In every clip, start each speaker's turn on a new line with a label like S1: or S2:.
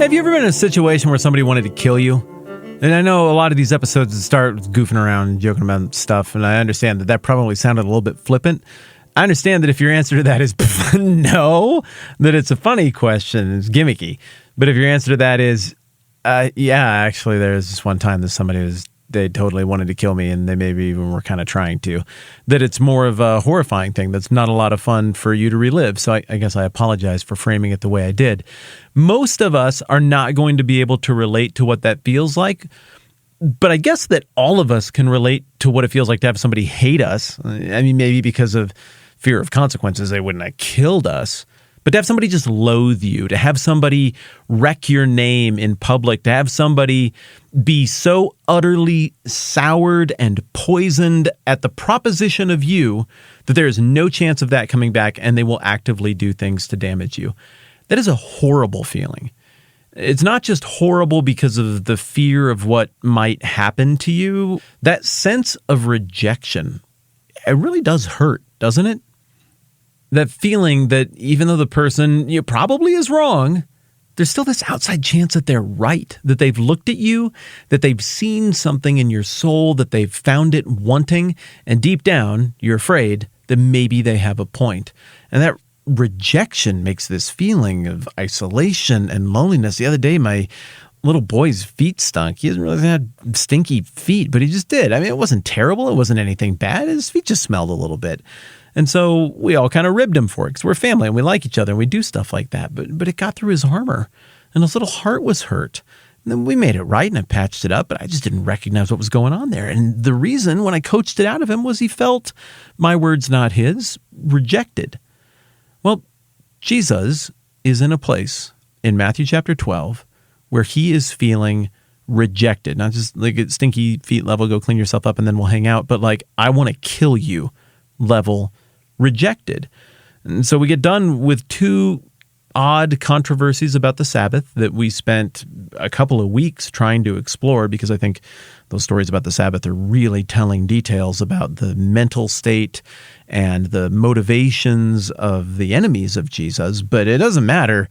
S1: Have you ever been in a situation where somebody wanted to kill you? And I know a lot of these episodes start goofing around and joking about stuff, and I understand that probably sounded a little bit flippant. I understand that if your answer to that is no, that it's a funny question, it's gimmicky. But if your answer to that is, yeah, actually, there's this one time that they totally wanted to kill me, and they maybe even were kind of trying to, that it's more of a horrifying thing that's not a lot of fun for you to relive. So I guess I apologize for framing it the way I did. Most of us are not going to be able to relate to what that feels like, but I guess that all of us can relate to what it feels like to have somebody hate us. I mean, maybe because of fear of consequences, they wouldn't have killed us. But to have somebody just loathe you, to have somebody wreck your name in public, to have somebody be so utterly soured and poisoned at the proposition of you that there is no chance of that coming back, and they will actively do things to damage you. That is a horrible feeling. It's not just horrible because of the fear of what might happen to you. That sense of rejection, it really does hurt, doesn't it? That feeling that even though the person probably is wrong, there's still this outside chance that they're right, that they've looked at you, that they've seen something in your soul, that they've found it wanting, and deep down, you're afraid that maybe they have a point. And that rejection makes this feeling of isolation and loneliness. The other day, my little boy's feet stunk. He hasn't really had stinky feet, but he just did. I mean, it wasn't terrible. It wasn't anything bad. His feet just smelled a little bit. And so we all kind of ribbed him for it because we're family and we like each other and we do stuff like that. But it got through his armor and his little heart was hurt. And then we made it right and I patched it up, but I just didn't recognize what was going on there. And the reason when I coached it out of him was he felt, my words not his, rejected. Well, Jesus is in a place in Matthew chapter 12 where he is feeling rejected. Not just like at stinky feet level, go clean yourself up and then we'll hang out, but like, I want to kill you level rejected. And so we get done with two odd controversies about the Sabbath that we spent a couple of weeks trying to explore, because I think those stories about the Sabbath are really telling details about the mental state and the motivations of the enemies of Jesus. But it doesn't matter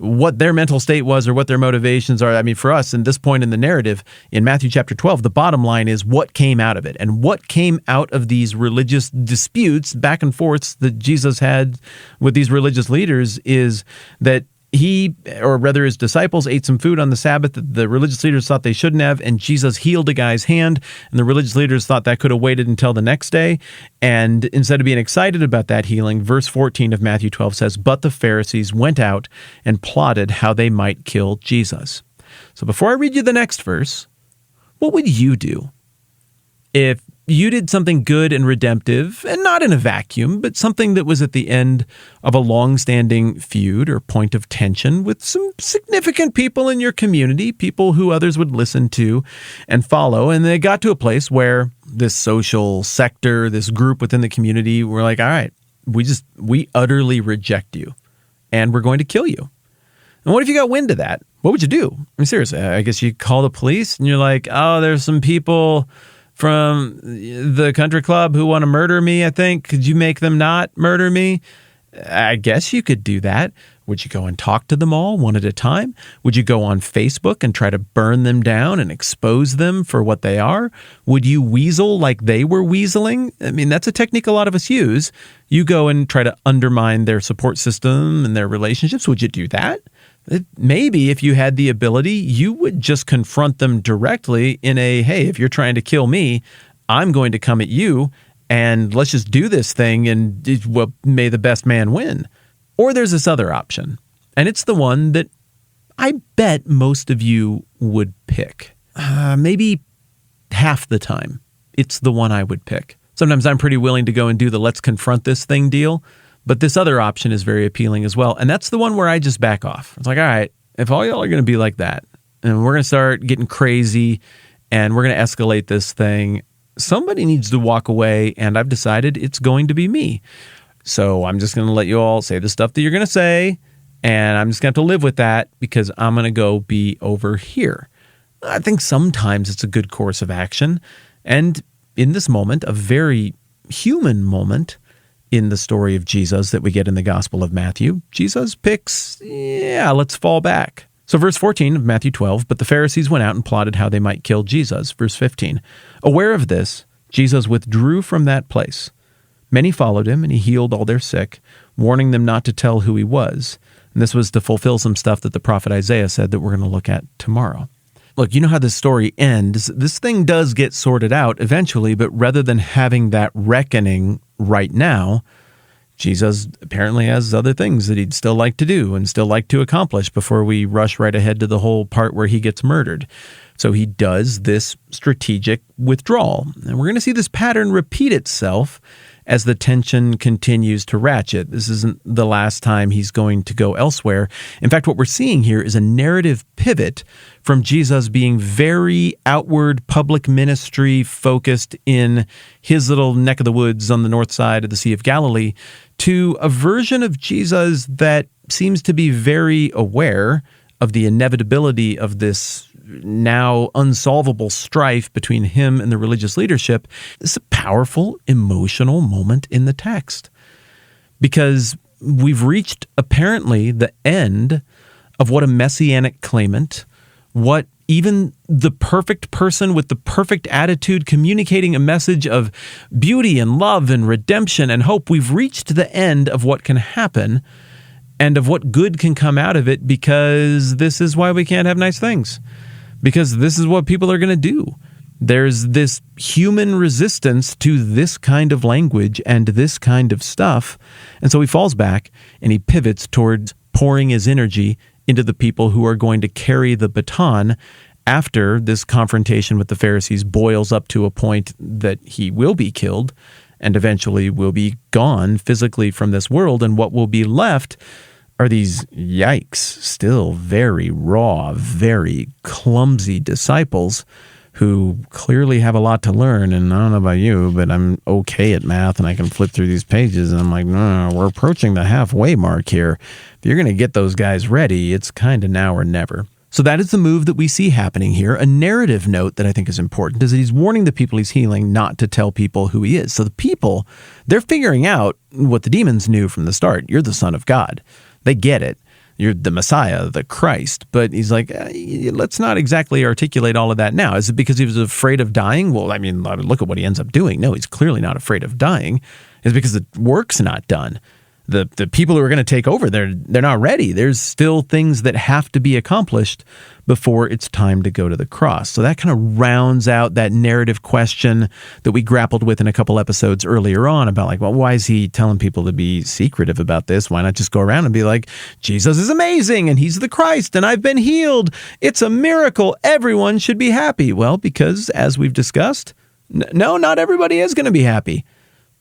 S1: what their mental state was or what their motivations are. I mean, for us, in this point in the narrative, in Matthew chapter 12, the bottom line is what came out of it. And what came out of these religious disputes, back and forths that Jesus had with these religious leaders, is that he, or rather his disciples, ate some food on the Sabbath that the religious leaders thought they shouldn't have, and Jesus healed a guy's hand, and the religious leaders thought that could have waited until the next day. And instead of being excited about that healing, verse 14 of Matthew 12 says, "But the Pharisees went out and plotted how they might kill Jesus." So before I read you the next verse, what would you do if you did something good and redemptive, and not in a vacuum, but something that was at the end of a long-standing feud or point of tension with some significant people in your community, people who others would listen to and follow, and they got to a place where this social sector, this group within the community were like, all right, we utterly reject you, and we're going to kill you. And what if you got wind of that? What would you do? I mean, seriously, I guess you call the police, and you're like, oh, there's some people from the country club who want to murder me, I think. Could you make them not murder me? I guess you could do that. Would you go and talk to them all one at a time? Would you go on Facebook and try to burn them down and expose them for what they are? Would you weasel like they were weaseling? I mean, that's a technique a lot of us use. You go and try to undermine their support system and their relationships. Would you do that? Maybe if you had the ability, you would just confront them directly in a, hey, if you're trying to kill me, I'm going to come at you and let's just do this thing and well, may the best man win. Or there's this other option, and it's the one that I bet most of you would pick. Maybe half the time, it's the one I would pick. Sometimes I'm pretty willing to go and do the let's confront this thing deal. But this other option is very appealing as well. And that's the one where I just back off. It's like, all right, if all y'all are going to be like that, and we're going to start getting crazy, and we're going to escalate this thing, somebody needs to walk away, and I've decided it's going to be me. So I'm just going to let you all say the stuff that you're going to say, and I'm just going to have to live with that because I'm going to go be over here. I think sometimes it's a good course of action. And in this moment, a very human moment, in the story of Jesus that we get in the Gospel of Matthew, Jesus picks, let's fall back. So verse 14 of Matthew 12, but the Pharisees went out and plotted how they might kill Jesus. Verse 15, aware of this, Jesus withdrew from that place. Many followed him, and he healed all their sick, warning them not to tell who he was. And this was to fulfill some stuff that the prophet Isaiah said that we're going to look at tomorrow. Look, you know how this story ends. This thing does get sorted out eventually, but rather than having that reckoning right now, Jesus apparently has other things that he'd still like to do and still like to accomplish before we rush right ahead to the whole part where he gets murdered. So he does this strategic withdrawal. And we're going to see this pattern repeat itself as the tension continues to ratchet. This isn't the last time he's going to go elsewhere. In fact, what we're seeing here is a narrative pivot from Jesus being very outward public ministry focused in his little neck of the woods on the north side of the Sea of Galilee to a version of Jesus that seems to be very aware of the inevitability of this now unsolvable strife between him and the religious leadership. It's a powerful emotional moment in the text because we've reached apparently the end of what a messianic claimant, what even the perfect person with the perfect attitude communicating a message of beauty and love and redemption and hope, we've reached the end of what can happen and of what good can come out of it, because this is why we can't have nice things. Because this is what people are going to do. There's this human resistance to this kind of language and this kind of stuff. And so he falls back and he pivots towards pouring his energy into the people who are going to carry the baton after this confrontation with the Pharisees boils up to a point that he will be killed and eventually will be gone physically from this world. And what will be left are these, yikes, still very raw, very clumsy disciples who clearly have a lot to learn. And I don't know about you, but I'm okay at math and I can flip through these pages and I'm like, no, we're approaching the halfway mark here. If you're going to get those guys ready, it's kind of now or never. So that is the move that we see happening here. A narrative note that I think is important is that he's warning the people he's healing not to tell people who he is. So the people, they're figuring out what the demons knew from the start. You're the Son of God. They get it. You're the Messiah, the Christ. But he's like, let's not exactly articulate all of that now. Is it because he was afraid of dying? Well, I mean, look at what he ends up doing. No, he's clearly not afraid of dying. It's because the work's not done. The people who are going to take over, they're not ready. There's still things that have to be accomplished before it's time to go to the cross. So that kind of rounds out that narrative question that we grappled with in a couple episodes earlier on about like, well, why is he telling people to be secretive about this? Why not just go around and be like, Jesus is amazing and he's the Christ and I've been healed. It's a miracle. Everyone should be happy. Well, because as we've discussed, no, not everybody is going to be happy.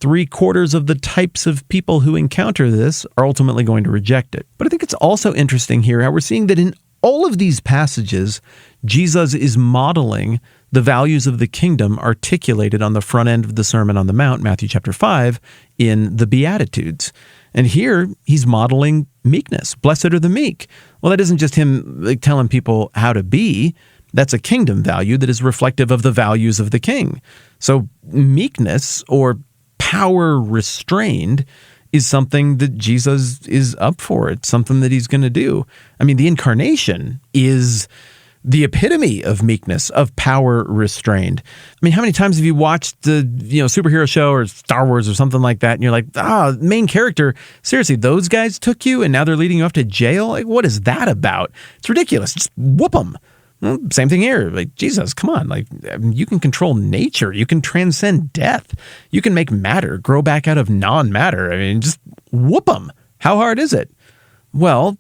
S1: 3/4 of the types of people who encounter this are ultimately going to reject it. But I think it's also interesting here how we're seeing that in all of these passages, Jesus is modeling the values of the kingdom articulated on the front end of the Sermon on the Mount, Matthew chapter 5, in the Beatitudes. And here he's modeling meekness. Blessed are the meek. Well, that isn't just him telling people how to be. That's a kingdom value that is reflective of the values of the king. So meekness, or power restrained, is something that Jesus is up for. It's something that he's going to do. I mean, the incarnation is the epitome of meekness, of power restrained. I mean, how many times have you watched the superhero show or Star Wars or something like that, and you're like, main character, seriously, those guys took you and now they're leading you off to jail? Like, what is that about? It's ridiculous. Just whoop them. Well, same thing here. Like, Jesus, come on. Like, you can control nature. You can transcend death. You can make matter grow back out of non-matter. I mean, just whoop them. How hard is it? Well,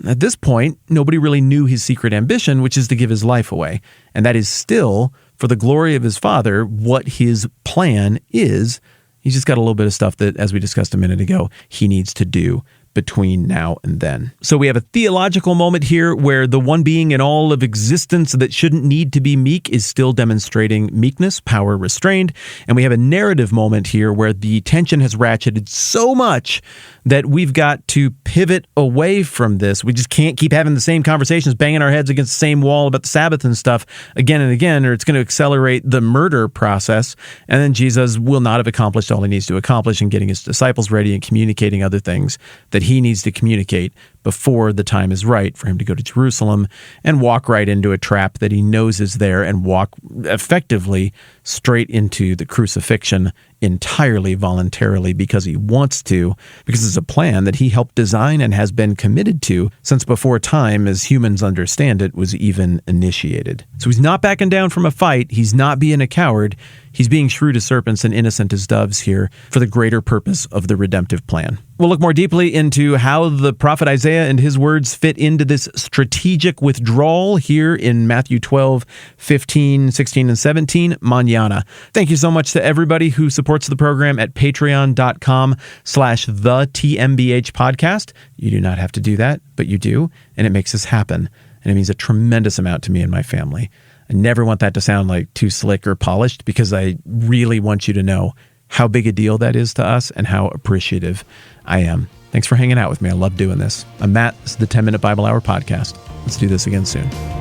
S1: at this point, nobody really knew his secret ambition, which is to give his life away. And that is still, for the glory of his Father, what his plan is. He's just got a little bit of stuff that, as we discussed a minute ago, he needs to do between now and then. So we have a theological moment here where the one being in all of existence that shouldn't need to be meek is still demonstrating meekness, power restrained. And we have a narrative moment here where the tension has ratcheted so much that we've got to pivot away from this. We just can't keep having the same conversations, banging our heads against the same wall about the Sabbath and stuff again and again, or it's going to accelerate the murder process. And then Jesus will not have accomplished all he needs to accomplish in getting his disciples ready and communicating other things that that he needs to communicate before the time is right for him to go to Jerusalem and walk right into a trap that he knows is there and walk effectively straight into the crucifixion entirely voluntarily because he wants to, because it's a plan that he helped design and has been committed to since before time, as humans understand it, was even initiated. So he's not backing down from a fight. He's not being a coward. He's being shrewd as serpents and innocent as doves here for the greater purpose of the redemptive plan. We'll look more deeply into how the prophet Isaiah and his words fit into this strategic withdrawal here in Matthew 12, 15, 16, and 17, mañana. Thank you so much to everybody who supports the program at patreon.com/the-TMBH podcast. You do not have to do that, but you do, and it makes this happen. And it means a tremendous amount to me and my family. I never want that to sound like too slick or polished, because I really want you to know how big a deal that is to us and how appreciative I am. Thanks for hanging out with me. I love doing this. I'm Matt. This is the 10-Minute Bible Hour podcast. Let's do this again soon.